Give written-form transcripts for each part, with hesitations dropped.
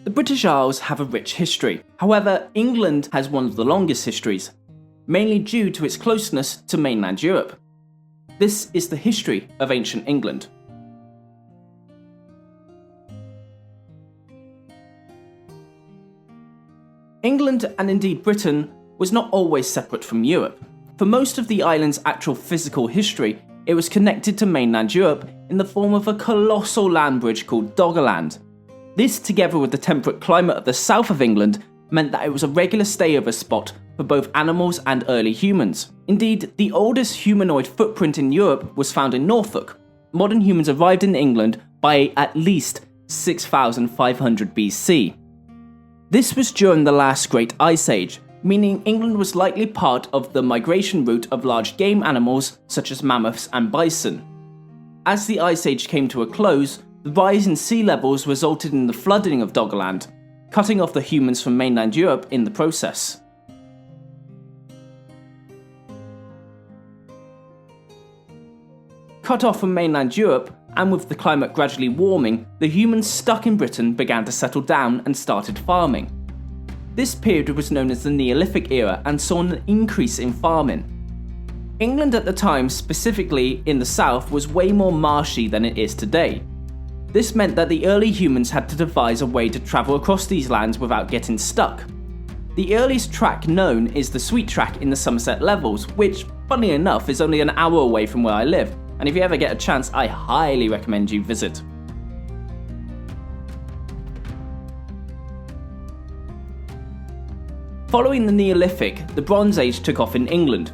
The British Isles have a rich history. However, England has one of the longest histories, mainly due to its closeness to mainland Europe. This is the history of ancient England. England, and indeed Britain, was not always separate from Europe. For most of the island's actual physical history, it was connected to mainland Europe in the form of a colossal land bridge called doggerland. This, together with the temperate climate of the south of England, meant that it was a regular stayover spot for both animals and early humans. Indeed, the oldest humanoid footprint in Europe was found in Norfolk. Modern humans arrived in England by at least 6,500 BC. This was during the last Great Ice Age, meaning England was likely part of the migration route of large game animals such as mammoths and bison. As the Ice Age came to a close, the rise in sea levels resulted in the flooding of Doggerland, cutting off the humans from mainland Europe in the process. Cut off from mainland Europe, and with the climate gradually warming, the humans stuck in Britain began to settle down and started farming. This period was known as the Neolithic era and saw an increase in farming. England at the time, specifically in the south, was way more marshy than it is today. This meant that the early humans had to devise a way to travel across these lands without getting stuck. The earliest track known is the Sweet Track in the Somerset Levels, which, funny enough, is only an hour away from where I live, and if you ever get a chance, I highly recommend you visit. Following the Neolithic, the Bronze Age took off in England.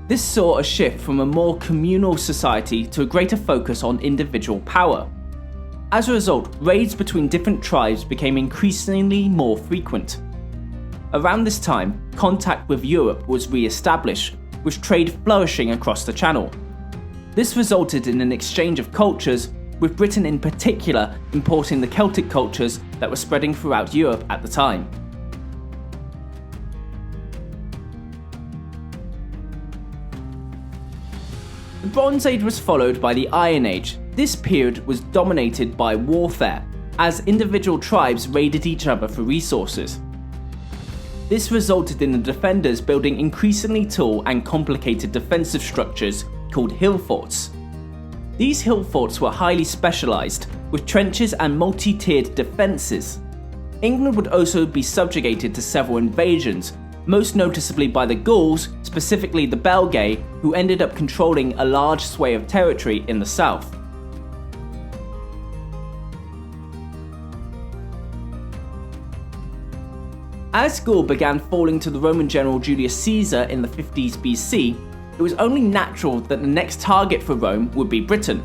This saw a shift from a more communal society to a greater focus on individual power. As a result, raids between different tribes became increasingly more frequent. Around this time, contact with Europe was re-established, with trade flourishing across the Channel. This resulted in an exchange of cultures, with Britain in particular importing the Celtic cultures that were spreading throughout Europe at the time. The Bronze Age was followed by the Iron Age. This period was dominated by warfare, as individual tribes raided each other for resources. This resulted in the defenders building increasingly tall and complicated defensive structures called hill forts. These hill forts were highly specialised, with trenches and multi-tiered defences. England would also be subjugated to several invasions, most noticeably by the Gauls, specifically the Belgae, who ended up controlling a large swathe of territory in the south. As Gaul began falling to the Roman general Julius Caesar in the 50s BC, it was only natural that the next target for Rome would be Britain.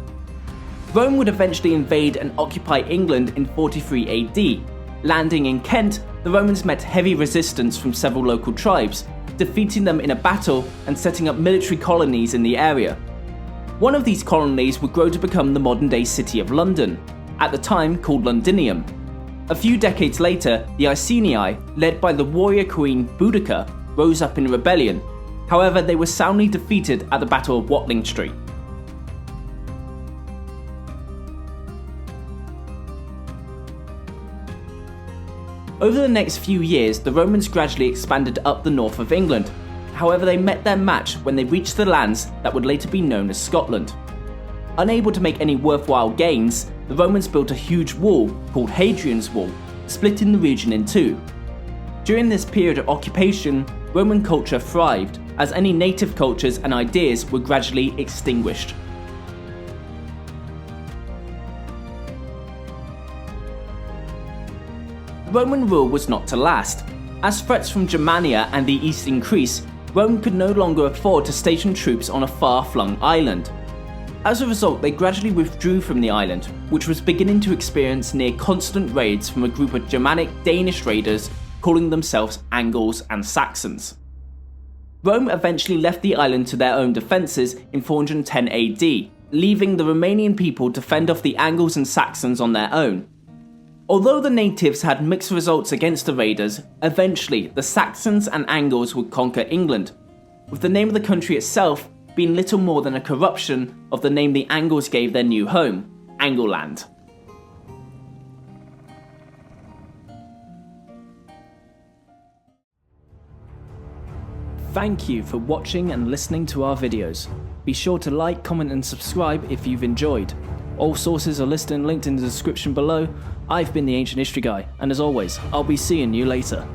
Rome would eventually invade and occupy England in 43 AD. Landing in Kent, the Romans met heavy resistance from several local tribes, defeating them in a battle and setting up military colonies in the area. One of these colonies would grow to become the modern-day city of London, at the time called Londinium. A few decades later, the Iceni, led by the warrior queen Boudicca, rose up in rebellion. However, they were soundly defeated at the Battle of Watling Street. Over the next few years, the Romans gradually expanded up the north of England. However, they met their match when they reached the lands that would later be known as Scotland. Unable to make any worthwhile gains, the Romans built a huge wall called Hadrian's Wall, splitting the region in two. During this period of occupation, Roman culture thrived, as any native cultures and ideas were gradually extinguished. Roman rule was not to last. As threats from Germania and the east increased, Rome could no longer afford to station troops on a far-flung island. As a result, they gradually withdrew from the island, which was beginning to experience near constant raids from a group of Germanic Danish raiders calling themselves Angles and Saxons. Rome eventually left the island to their own defences in 410 AD, leaving the Romanian people to fend off the Angles and Saxons on their own. Although the natives had mixed results against the raiders, eventually the Saxons and Angles would conquer England, with the name of the country itself being little more than a corruption of the name the Angles gave their new home, Angleland. Thank you for watching and listening to our videos. Be sure to like, comment and subscribe if you've enjoyed. All sources are listed and linked in the description below. I've been the Ancient History Guy, and as always, I'll be seeing you later.